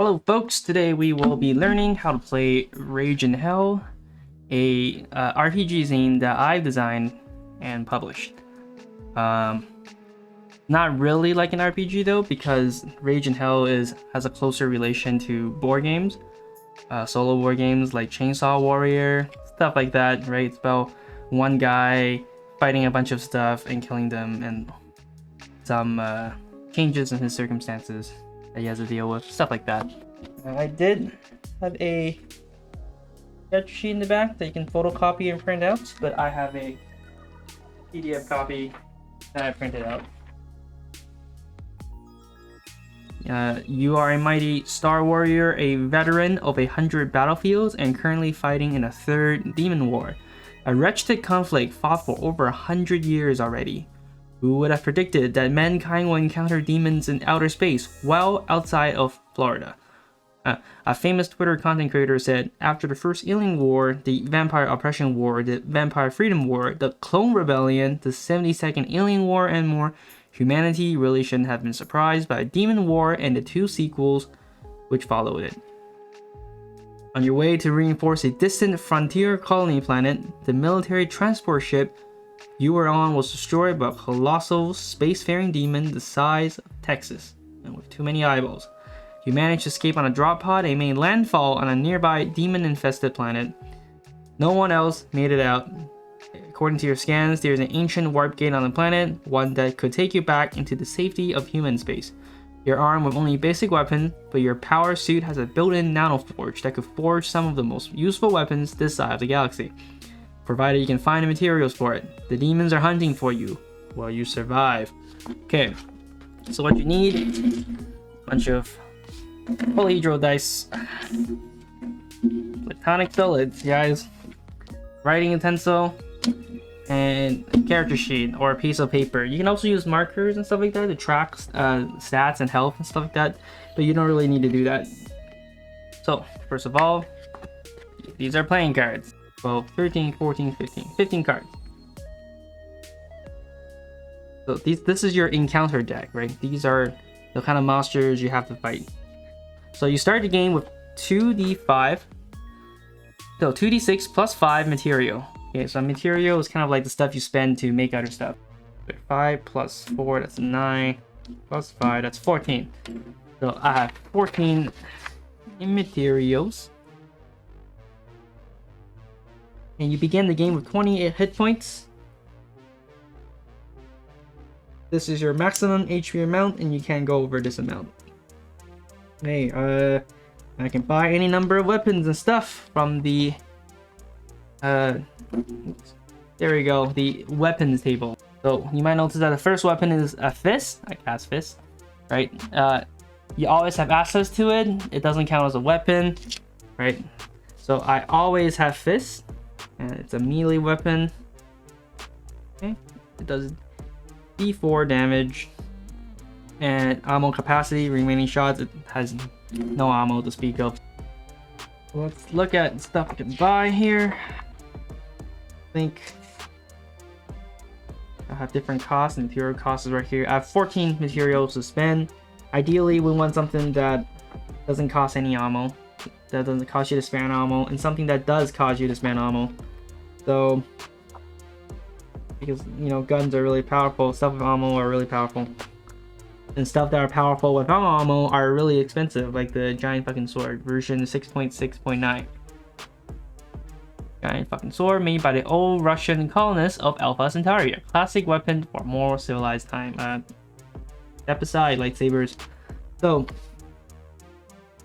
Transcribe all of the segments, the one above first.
Hello folks, today we will be learning how to play Rage in Hell, a RPG zine that I've designed and published. Not really like an RPG though, because Rage in Hell has a closer relation to board games, solo board games like Chainsaw Warrior, stuff like that, right? It's about one guy fighting a bunch of stuff and killing them, and some changes in his circumstances that he has to deal with, stuff like that. I did have a sketch sheet in the back that you can photocopy and print out, but I have a PDF copy that I printed out. You are a mighty Star Warrior, a veteran of 100 battlefields, and currently fighting in a third demon war. A wretched conflict fought for over 100 years already. Who would have predicted that mankind will encounter demons in outer space, well outside of Florida? A famous Twitter content creator said, after the first Alien War, the Vampire Oppression War, the Vampire Freedom War, the Clone Rebellion, the 72nd Alien War, and more, humanity really shouldn't have been surprised by a Demon War and the two sequels which followed it. On your way to reinforce a distant frontier colony planet, the military transport ship you were on was destroyed by a colossal spacefaring demon the size of Texas, and with too many eyeballs. You managed to escape on a drop pod and made landfall on a nearby demon-infested planet. No one else made it out. According to your scans, there's an ancient warp gate on the planet, one that could take you back into the safety of human space. You're armed with only basic weapon, but your power suit has a built-in nanoforge that could forge some of the most useful weapons this side of the galaxy, provided you can find the materials for it. The demons are hunting for you while you survive. Okay, so what you need, a bunch of polyhedral dice, platonic solids, guys, writing utensil, and a character sheet or a piece of paper. You can also use markers and stuff like that to track stats and health and stuff like that, but you don't really need to do that. So first of all, these are playing cards. 12, 13, 14, 15 cards. So this is your encounter deck, right? These are the kind of monsters you have to fight. So you start the game with 2d5, so 2d6 plus 5 material. Okay, so material is kind of like the stuff you spend to make other stuff. 5 plus 4, that's 9, plus 5, that's 14. So I have 14 materials. And you begin the game with 28 hit points. This is your maximum HP amount, and you can't go over this amount. Hey, I can buy any number of weapons and stuff from the there we go, the weapons table. So you might notice that the first weapon is a fist. I cast fist, right? You always have access to it. It doesn't count as a weapon, right? So I always have fist, and it's a melee weapon. Okay, it does D4 damage. And ammo capacity, remaining shots, it has no ammo to speak of. Let's look at stuff I can buy here. I think I have different costs, and material costs is right here. I have 14 materials to spend. Ideally, we want something that doesn't cost any ammo, that doesn't cost you to spend ammo, and something that does cause you to spend ammo. So, because, you know, guns are really powerful, stuff with ammo are really powerful. And stuff that are powerful without ammo are really expensive, like the giant fucking sword version 6.6.9. Giant fucking sword made by the old Russian colonists of Alpha Centauri, a classic weapon for more civilized time. Step aside, lightsabers. So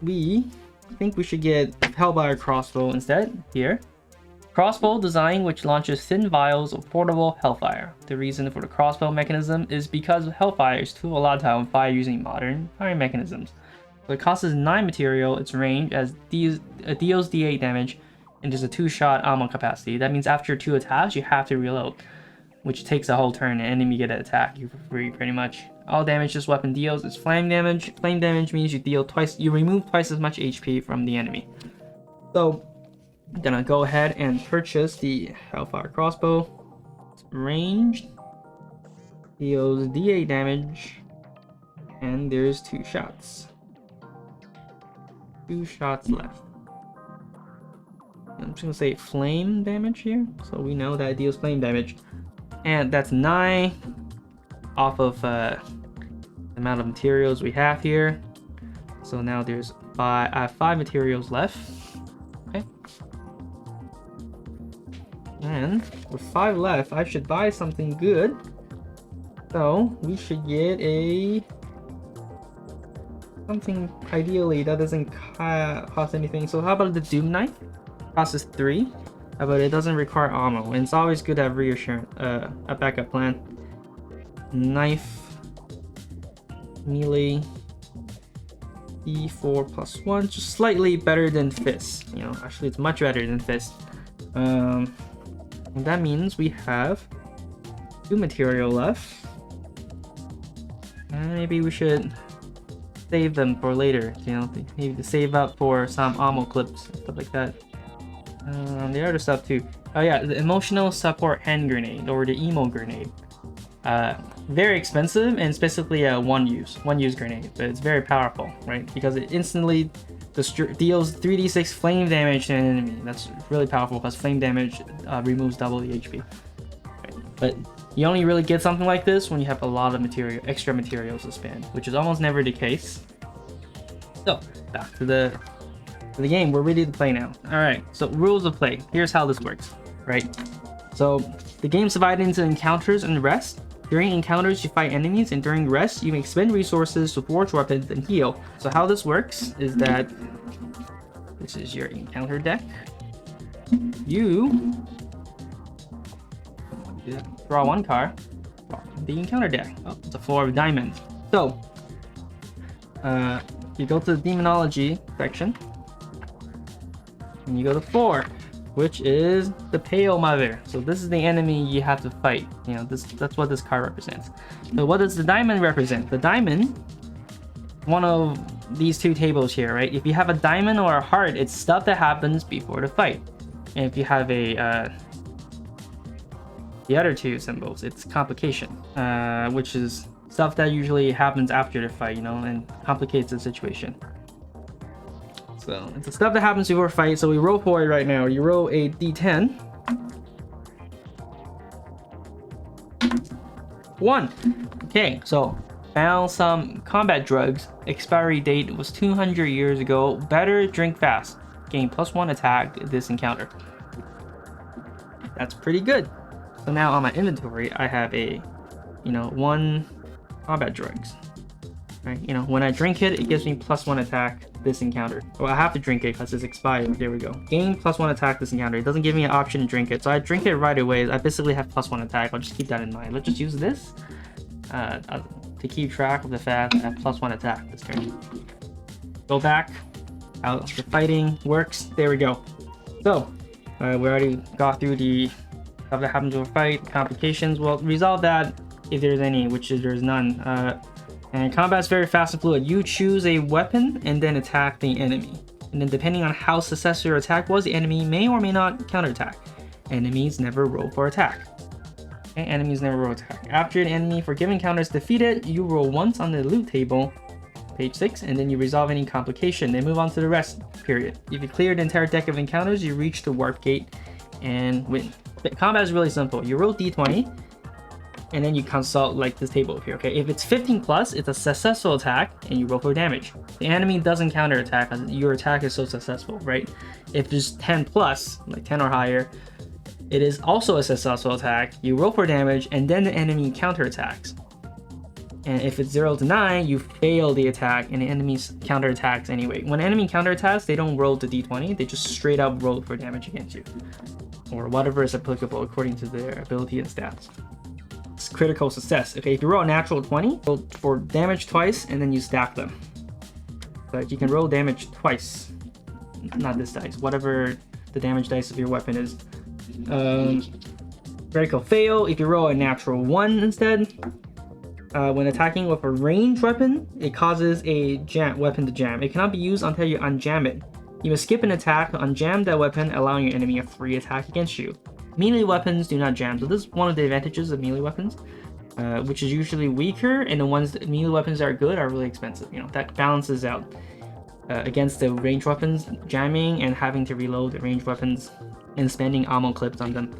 we think we should get Hellfire crossbow instead here. Crossbow design which launches thin vials of portable hellfire. The reason for the crossbow mechanism is because hellfire is too volatile in fire using modern firing mechanisms. So it costs 9 material, its range deals D8 damage, and there's a 2-shot ammo capacity. That means after 2 attacks you have to reload, which takes a whole turn, and enemy get to attack you for free pretty much. All damage this weapon deals is flame damage. Flame damage means you remove twice as much HP from the enemy. So I'm gonna go ahead and purchase the Hellfire crossbow. It's ranged, deals D8 damage, and there's 2 shots. 2 shots left. I'm just gonna say flame damage here, so we know that it deals flame damage. And that's 9 off of the amount of materials we have here. So now there's 5, I have 5 materials left. Okay. And with 5 left, I should buy something good. So we should get something ideally that doesn't cost anything. So how about the Doom Knife? Costs 3, but it doesn't require ammo, and it's always good to have reassurance, a backup plan. Knife, melee, D4 plus 1, just slightly better than fist. You know, actually it's much better than fist. And that means we have 2 material left. And maybe we should save them for later, you know, maybe to save up for some ammo clips and stuff like that. The other stuff too. Oh yeah, the emotional support hand grenade, or the EMO grenade. Very expensive, and specifically a one use grenade, but it's very powerful, right? Because it instantly deals 3d6 flame damage to an enemy. That's really powerful because flame damage removes double the HP. Right? But you only really get something like this when you have a lot of extra materials to spend, which is almost never the case. So back to the game. We're ready to play now. All right, so rules of play. Here's how this works, right? So the game's divided into encounters and rest. During encounters, you fight enemies, and during rest, you may expend resources to forge weapons and heal. So how this works is that this is your encounter deck. You draw 1 card from the encounter deck. Oh, it's a floor of diamonds. So you go to the demonology section, and you go to 4, which is the Pale Mother. So this is the enemy you have to fight. You know, that's what this card represents. So what does the diamond represent? The diamond, one of these 2 tables here, right? If you have a diamond or a heart, it's stuff that happens before the fight. And if you have a the other 2 symbols, it's complication, which is stuff that usually happens after the fight, you know, and complicates the situation. So it's the stuff that happens before a fight. So we roll for it right now. You roll a d10. 1. Okay, so found some combat drugs. Expiry date was 200 years ago. Better drink fast. Gain +1 attack this encounter. That's pretty good. So now on my inventory, I have 1 combat drugs. Right? You know, when I drink it, it gives me +1 attack this encounter. Well, I have to drink it because it's expired. There we go. Gain +1 attack this encounter. It doesn't give me an option to drink it, so I drink it right away. I basically have +1 attack. I'll just keep that in mind. Let's just use this to keep track of the fact that I have +1 attack this turn. Go back. Out the fighting works. There we go. So we already got through the stuff that happens to a fight, complications. Well, resolve that if there's any, which is there's none. And combat's very fast and fluid. You choose a weapon and then attack the enemy. And then depending on how successful your attack was, the enemy may or may not counterattack. Enemies never roll for attack. Okay, enemies never roll attack. After an enemy for given counter is defeated, you roll once on the loot table, page 6, and then you resolve any complication. Then move on to the rest period. If you clear the entire deck of encounters, you reach the warp gate and win. But combat is really simple. You roll d20, and then you consult like this table here, okay? If it's 15 plus, it's a successful attack, and you roll for damage. The enemy doesn't counter attack because your attack is so successful, right? If it's 10 plus, like 10 or higher, it is also a successful attack. You roll for damage, and then the enemy counter attacks. And if it's 0 to 9, you fail the attack, and the enemy's counter attacks anyway. When enemy counter attacks, they don't roll the d20, they just straight up roll for damage against you, or whatever is applicable according to their ability and stats. It's critical success. Okay, if you roll a natural 20, roll for damage twice, and then you stack them. But you can roll damage twice, not this dice, whatever the damage dice of your weapon is. Critical fail if you roll a natural 1 instead. When attacking with a ranged weapon, it causes a weapon to jam. It cannot be used until you unjam it. You must skip an attack to unjam that weapon, allowing your enemy a free attack against you. Melee weapons do not jam, so this is one of the advantages of melee weapons, which is usually weaker, and the melee weapons that are good are really expensive. You know, that balances out. against the ranged weapons, jamming and having to reload the ranged weapons and spending ammo clips on them.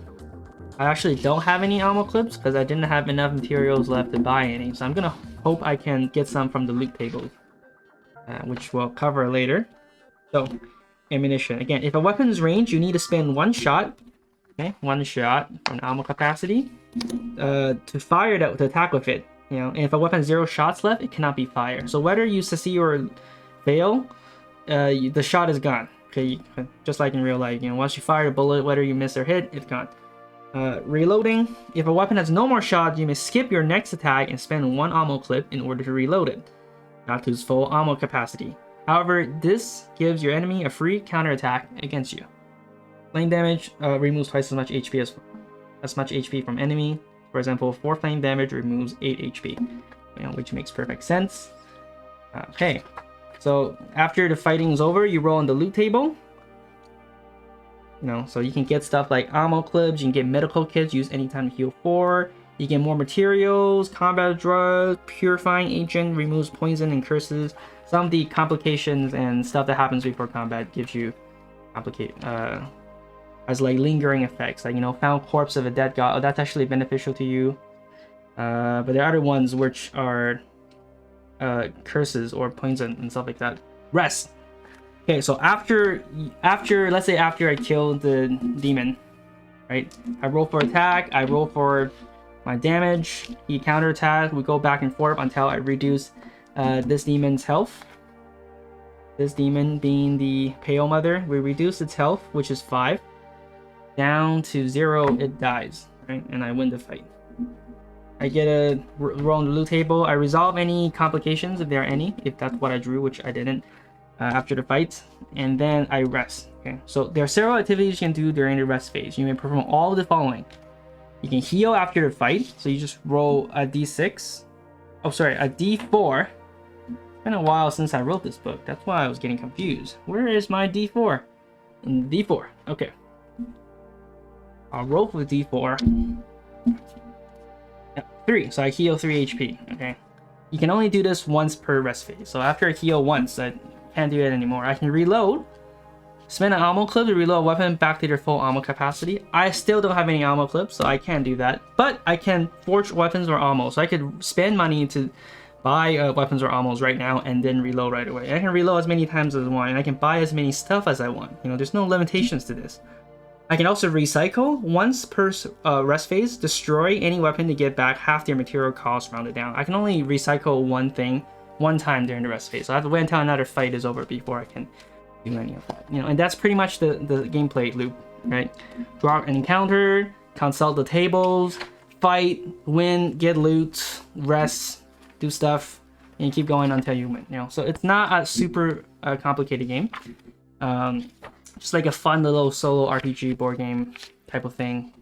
I actually don't have any ammo clips because I didn't have enough materials left to buy any, so I'm gonna hope I can get some from the loot tables, which we'll cover later. So, ammunition. Again, if a weapon's range, you need to spend one shot, okay, one shot on ammo capacity, to fire to attack with it. You know, and if a weapon has 0 shots left, it cannot be fired. So whether you succeed or fail, the shot is gone. Okay, just like in real life, you know, once you fire a bullet, whether you miss or hit, it's gone. Reloading. If a weapon has no more shots, you may skip your next attack and spend 1 ammo clip in order to reload it, not to its full ammo capacity. However, this gives your enemy a free counterattack against you. Flame damage removes twice as much HP from enemy. For example, 4 flame damage removes 8 HP, you know, which makes perfect sense. Okay, so after the fighting is over, you roll on the loot table. You know, so you can get stuff like ammo clips, you can get medical kits used anytime to heal 4. You get more materials, combat drugs, purifying agent removes poison and curses. Some of the complications and stuff that happens before combat gives you as like lingering effects, like, you know, found corpse of a dead god. Oh, that's actually beneficial to you. But there are other ones which are curses or poison and stuff like that. Rest. Okay, so after let's say after I kill the demon, right? I roll for attack, I roll for my damage, he counterattack, we go back and forth until I reduce this demon's health. This demon being the Pale Mother, we reduce its health, which is 5, down to 0, it dies, right? And I win the fight. I get a roll on the loot table, I resolve any complications if there are any, if that's what I drew, which I didn't, after the fight, and then I rest. Okay, so there are several activities you can do during the rest phase. You may perform all of the following. You can heal after the fight, so you just roll a d6. Oh, sorry, a d4. It's been a while since I wrote this book. That's why I was getting confused. Where is my d4? D4. Okay. I'll roll for d4. Yeah, 3. So I heal 3 HP. Okay. You can only do this once per rest phase. So after I heal once, I can't do it anymore. I can reload. Spend an ammo clip to reload a weapon back to their full ammo capacity. I still don't have any ammo clips, so I can't do that. But I can forge weapons or ammo. So I could spend money to buy weapons or ammos right now and then reload right away. I can reload as many times as I want, and I can buy as many stuff as I want. You know, there's no limitations to this. I can also recycle once per rest phase, destroy any weapon to get back half their material cost rounded down. I can only recycle one thing one time during the rest phase, so I have to wait until another fight is over before I can do any of that. You know, and that's pretty much the gameplay loop, right? Draw an encounter, consult the tables, fight, win, get loot, rest, do stuff, and you keep going until you win. You know, so it's not a super complicated game. Just like a fun little solo RPG board game type of thing,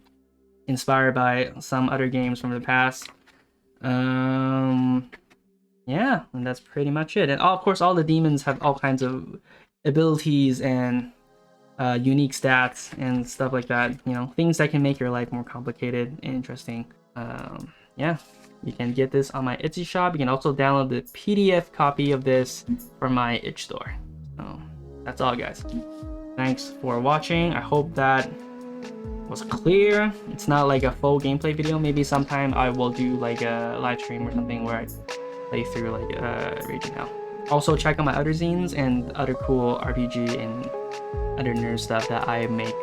inspired by some other games from the past. Yeah, and that's pretty much it. And of course, all the demons have all kinds of abilities and unique stats and stuff like that. You know, things that can make your life more complicated and interesting. Yeah, you can get this on my Etsy shop. You can also download the PDF copy of this from my itch store. So that's all, guys. Thanks for watching. I hope that was clear. It's not like a full gameplay video. Maybe sometime I will do like a live stream or something where I play through like Region Hell. Also check out my other zines and other cool RPG and other nerd stuff that I make